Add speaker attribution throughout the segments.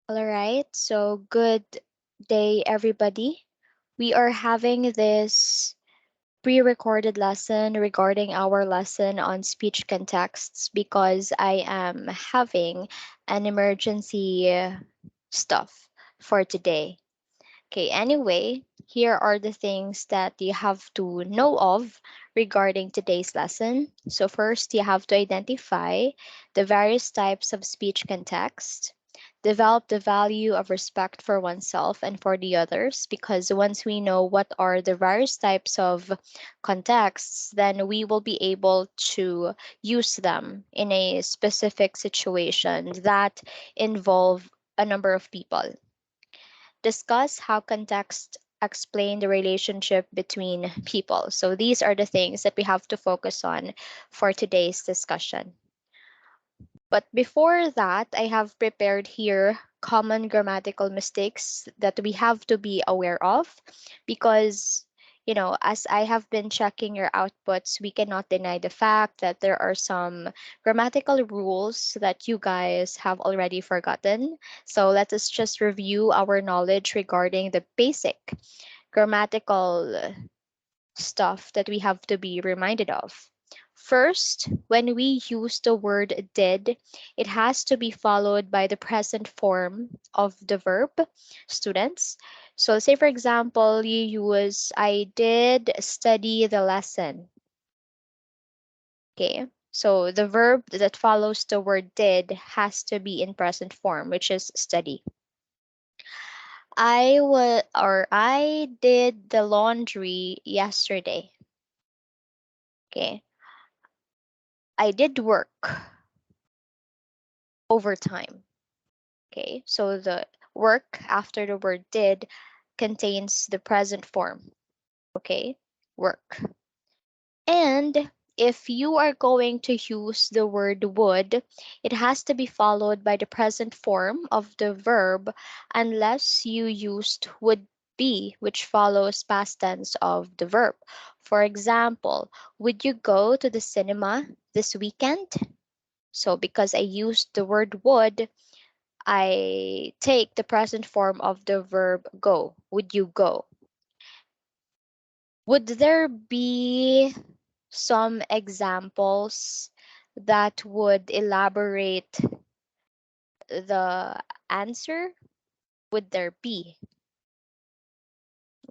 Speaker 1: All right, so good day, everybody. We are having this pre recorded lesson regarding our lesson on speech contexts because I am having an emergency stuff for today. Okay, anyway, here are the things that you have to know of regarding today's lesson. So, first, you have to identify the various types of speech context, develop the value of respect for oneself and for the others, because once we know what are the various types of contexts, then we will be able to use them in a specific situation that involve a number of people. Discuss how context explain the relationship between people. So these are the things that we have to focus on for today's discussion. But before that, I have prepared here common grammatical mistakes that we have to be aware of because, as I have been checking your outputs, we cannot deny the fact that there are some grammatical rules that you guys have already forgotten. So let us just review our knowledge regarding the basic grammatical stuff that we have to be reminded of. First, when we use the word did, it has to be followed by the present form of the verb, students. So, say for example, you use I did study the lesson. Okay. So, the verb that follows the word did has to be in present form, which is study. I did the laundry yesterday. Okay. I did work overtime. Okay, so the work after the word did contains the present form. Okay, work. And if you are going to use the word would, it has to be followed by the present form of the verb unless you used would be, which follows past tense of the verb. For example, would you go to the cinema this weekend? So because I used the word would, I take the present form of the verb go. Would you go? Would there be some examples that would elaborate the answer? Would there be?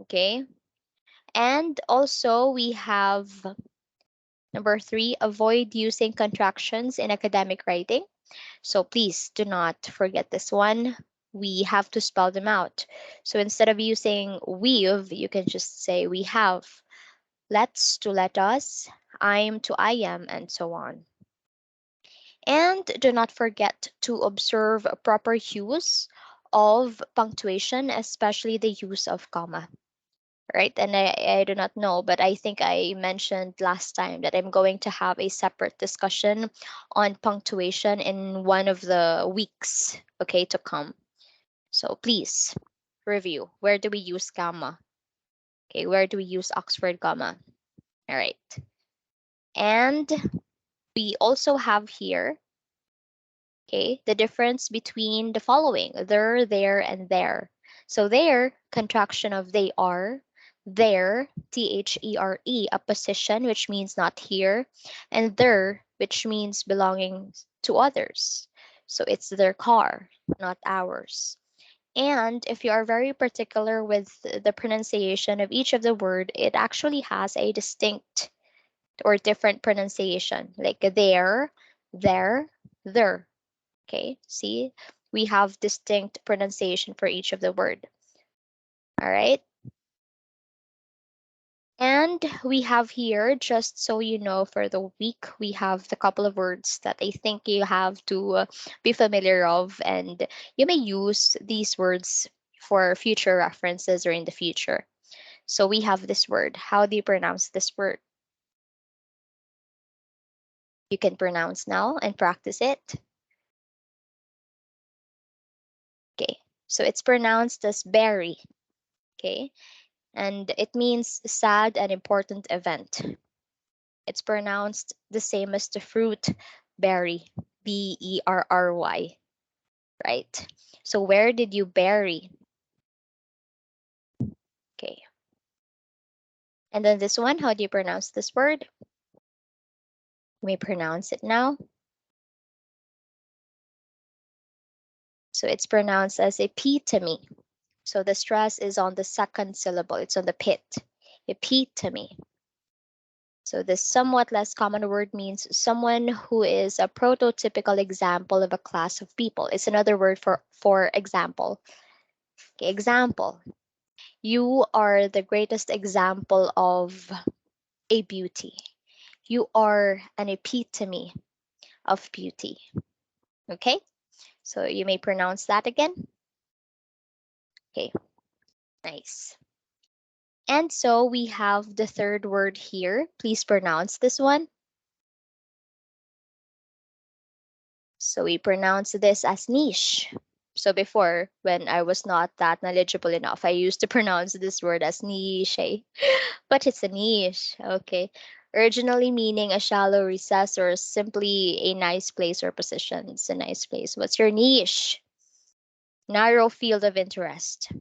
Speaker 1: Okay. And also, we have number three, avoid using contractions in academic writing. So please do not forget this one. We have to spell them out. So instead of using we've, you can just say we have. Let's to let us, I'm to I am, and so on. And do not forget to observe proper use of punctuation, especially the use of comma. Right? And I do not know, but I think I mentioned last time that I'm going to have a separate discussion on punctuation in one of the weeks, okay, to come. So please review. Where do we use comma? Okay, where do we use Oxford comma? All right. And we also have here, okay, the difference between the following there, and there. So there, contraction of they are, there, THERE, a position, which means not here, and there, which means belonging to others. So it's their car, not ours. And if you are very particular with the pronunciation of each of the word, it actually has a distinct or different pronunciation, like there. Okay, see, we have distinct pronunciation for each of the word. All right. And we have here, just so you know, for the week, we have the couple of words that I think you have to be familiar of, and you may use these words for future references or in the future. So we have this word. How do you pronounce this word? You can pronounce now and practice it. Okay, so it's pronounced as berry. Okay, and it means sad and important event. It's pronounced the same as the fruit berry, Berry. right? So where did you bury? Okay. And then this one, how do you pronounce this word? You may pronounce it now. So it's pronounced as epitome. So the stress is on the second syllable. It's on the pit. Epitome. So this somewhat less common word means someone who is a prototypical example of a class of people. It's another word for example. Okay, example. You are the greatest example of a beauty. You are an epitome of beauty. Okay, so you may pronounce that again. Okay, nice. And so we have the third word here. Please pronounce this one. So we pronounce this as niche. So before, when I was not that knowledgeable enough, I used to pronounce this word as niche, but it's a niche. Okay. Originally meaning a shallow recess or simply a nice place or position. It's a nice place. What's your niche? Narrow field of interest.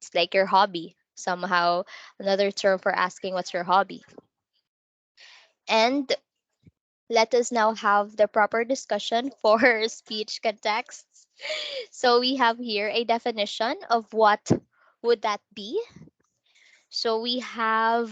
Speaker 1: It's like your hobby. Somehow another term for asking what's your hobby. And let us now have the proper discussion for speech contexts. So we have here a definition of what would that be. So we have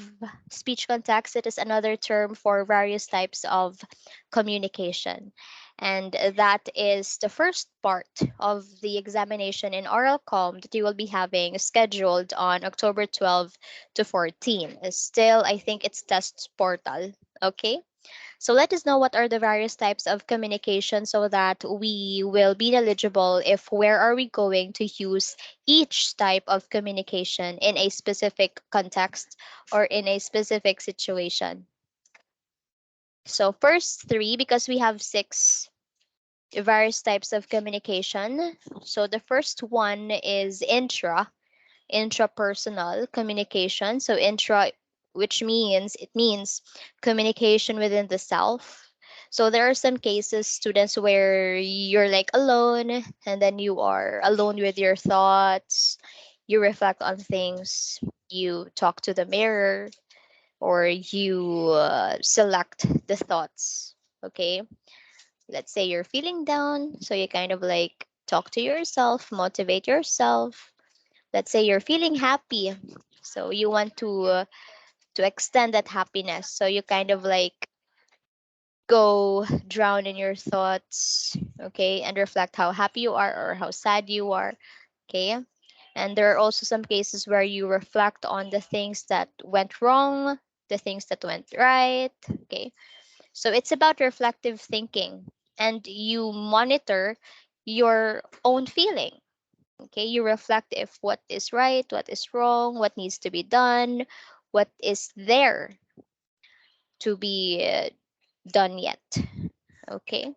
Speaker 1: speech context. It is another term for various types of communication. And that is the first part of the examination in oral comm that you will be having scheduled on October 12 to 14. Still, I think it's test portal. Okay. So let us know what are the various types of communication so that we will be eligible if where are we going to use each type of communication in a specific context or in a specific situation. So first three, because we have six various types of communication. So the first one is intrapersonal communication. So intra, which means it means communication within the self. So there are some cases, students, where you're like alone and then you are alone with your thoughts. You reflect on things. You talk to the mirror or you select the thoughts. Okay. Let's say you're feeling down. So you kind of like talk to yourself, motivate yourself. Let's say you're feeling happy, so you want to extend that happiness, so you kind of like go drown in your thoughts, okay, and reflect how happy you are or how sad you are. Okay. And there are also some cases where you reflect on the things that went wrong, the things that went right. Okay. So it's about reflective thinking, and you monitor your own feeling. Okay, you reflect if what is right, what is wrong, what needs to be done, what is there to be done yet. Okay.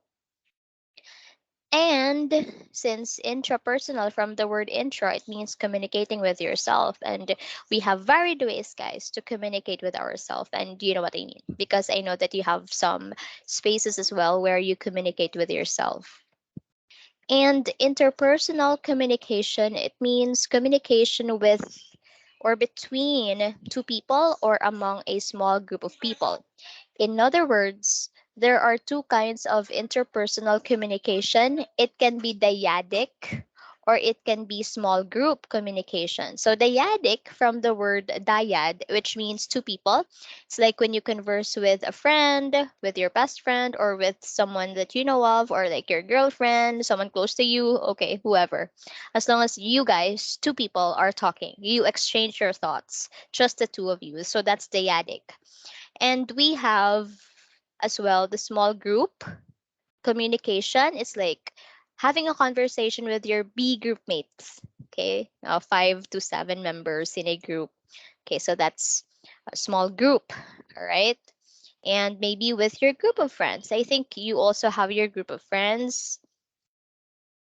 Speaker 1: And since intrapersonal, from the word intra, it means communicating with yourself. And we have varied ways, guys, to communicate with ourselves. And you know what I mean? Because I know that you have some spaces as well where you communicate with yourself. And interpersonal communication, it means communication with or between two people or among a small group of people. In other words, there are two kinds of interpersonal communication. It can be dyadic or it can be small group communication. So dyadic, from the word dyad, which means two people. It's like when you converse with a friend, with your best friend, or with someone that you know of, or like your girlfriend, someone close to you, okay, whoever. As long as you guys, two people, are talking, you exchange your thoughts, just the two of you. So that's dyadic. And we have as well the small group communication. It's like having a conversation with your B group mates. Okay, 5 to 7 members in a group. Okay, so that's a small group. All right. And maybe with your group of friends. I think you also have your group of friends,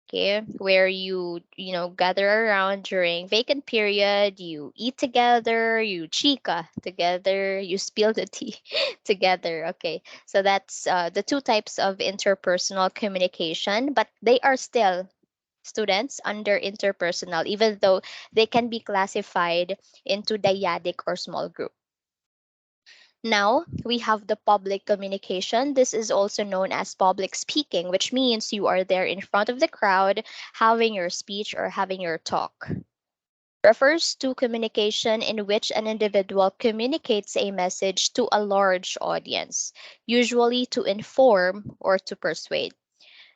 Speaker 1: okay, where you gather around during vacant period, you eat together, you chica together, you spill the tea together. Okay, so that's the two types of interpersonal communication, but they are still students under interpersonal, even though they can be classified into dyadic or small group. Now we have the public communication. This is also known as public speaking, which means you are there in front of the crowd having your speech or having your talk. Refers to communication in which an individual communicates a message to a large audience, usually to inform or to persuade.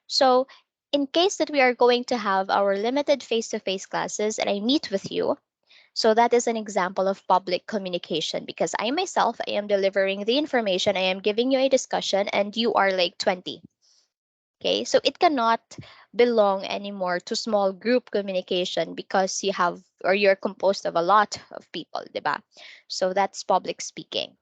Speaker 1: So, in case that we are going to have our limited face-to-face classes and I meet with you, so that is an example of public communication because I myself I am delivering the information, I am giving you a discussion and you are like 20. Okay? So it cannot belong anymore to small group communication because you have or you're composed of a lot of people, diba? So that's public speaking.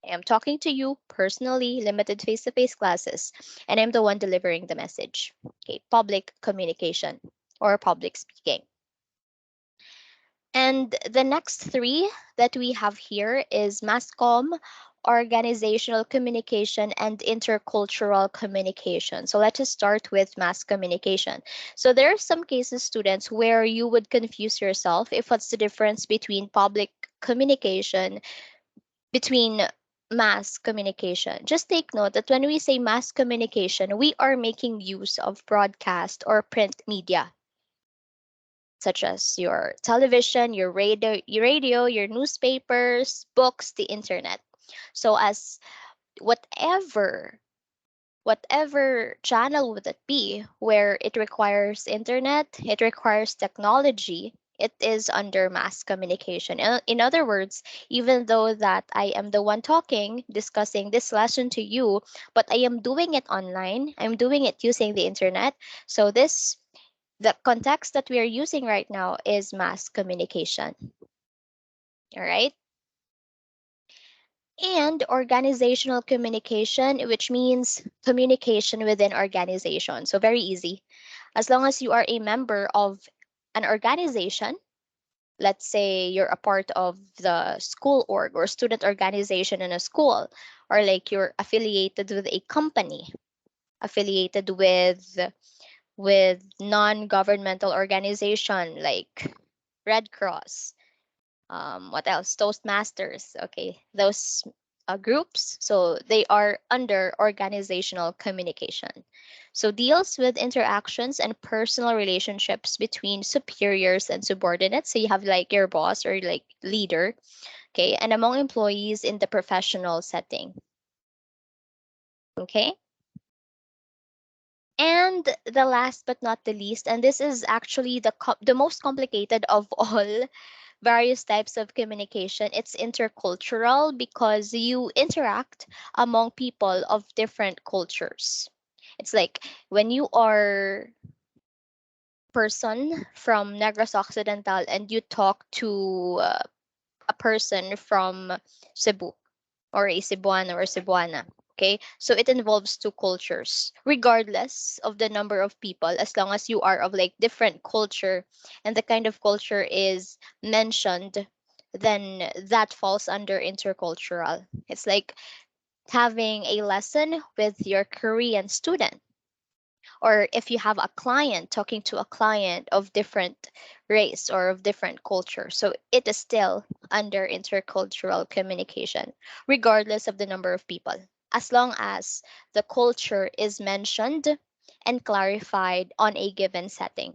Speaker 1: I am talking to you personally, limited face-to-face classes, and I'm the one delivering the message. Okay, public communication or public speaking. And the next three that we have here is mass comm, organizational communication, and intercultural communication. So let's just start with mass communication. So there are some cases, students, where you would confuse yourself if what's the difference between public communication, between mass communication. Just take note that when we say mass communication, we are making use of broadcast or print media such as your television, your newspapers, books, the internet. So as whatever whatever channel would it be where it requires internet, it requires technology, it is under mass communication. In other words, even though that I am the one talking, discussing this lesson to you, but I am doing it online, I'm doing it using the internet. So the context that we are using right now is mass communication. All right. And organizational communication, which means communication within organization. So very easy. As long as you are a member of an organization, let's say you're a part of the school org or student organization in a school, or like you're affiliated with a company, affiliated with non-governmental organization like Red Cross, what else, Toastmasters, okay, those groups, so they are under organizational communication. So deals with interactions and personal relationships between superiors and subordinates, so you have like your boss or like leader, okay, and among employees in the professional setting. Okay. And the last but not the least, and this is actually the most complicated of all various types of communication, it's intercultural because you interact among people of different cultures. It's like when you are person from Negros Occidental and you talk to a person from Cebu or a Cebuano or Cebuana. Okay, so it involves two cultures, regardless of the number of people, as long as you are of like different culture and the kind of culture is mentioned, then that falls under intercultural. It's like having a lesson with your Korean student, or if you have a client talking to a client of different race or of different culture. So it is still under intercultural communication, regardless of the number of people, as long as the culture is mentioned and clarified on a given setting.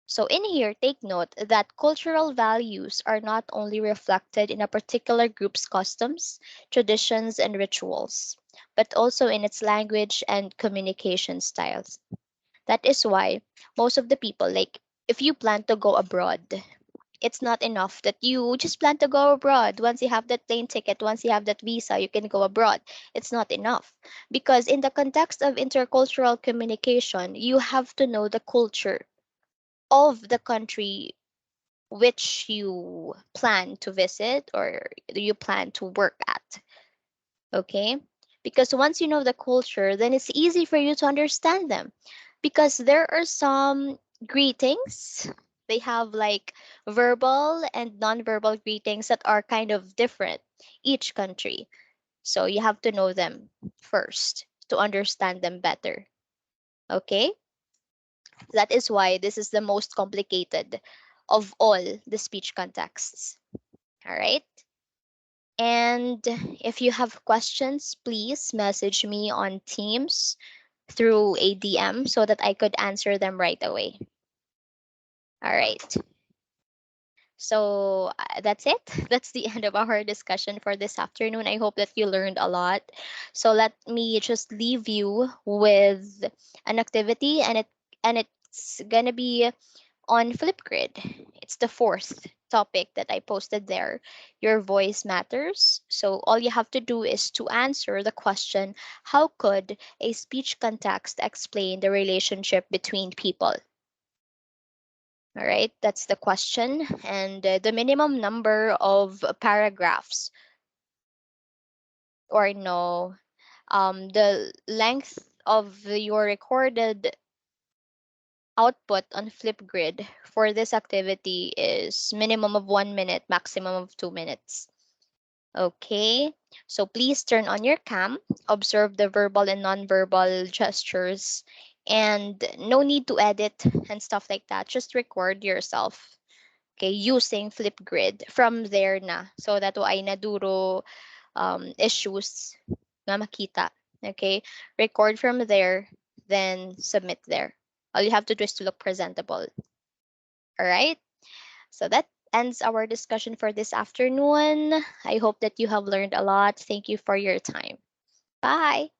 Speaker 1: So in here, take note that cultural values are not only reflected in a particular group's customs, traditions, and rituals, but also in its language and communication styles. That is why most of the people, like if you plan to go abroad, it's not enough that you just plan to go abroad. Once you have that plane ticket, once you have that visa, you can go abroad. It's not enough. Because in the context of intercultural communication, you have to know the culture of the country which you plan to visit or you plan to work at. Okay? Because once you know the culture, then it's easy for you to understand them. Because there are some greetings, they have like verbal and nonverbal greetings that are kind of different each country. So you have to know them first to understand them better. Okay? That is why this is the most complicated of all the speech contexts. All right. And if you have questions, please message me on Teams through a DM so that I could answer them right away. All right. So that's it. That's the end of our discussion for this afternoon. I hope that you learned a lot. So let me just leave you with an activity, and it's gonna be on Flipgrid. It's the fourth topic that I posted there. Your voice matters. So all you have to do is to answer the question, how could a speech context explain the relationship between people? All right, that's the question. And the minimum number of paragraphs, or no, the length of your recorded output on Flipgrid for this activity is minimum of 1 minute, maximum of 2 minutes. Okay, so please turn on your cam, observe the verbal and nonverbal gestures, and no need to edit and stuff like that. Just record yourself. Okay, using Flipgrid from there na. So that ay naduro issues na makita. Okay, record from there, then submit there. All you have to do is to look presentable. All right. So that ends our discussion for this afternoon. I hope that you have learned a lot. Thank you for your time. Bye.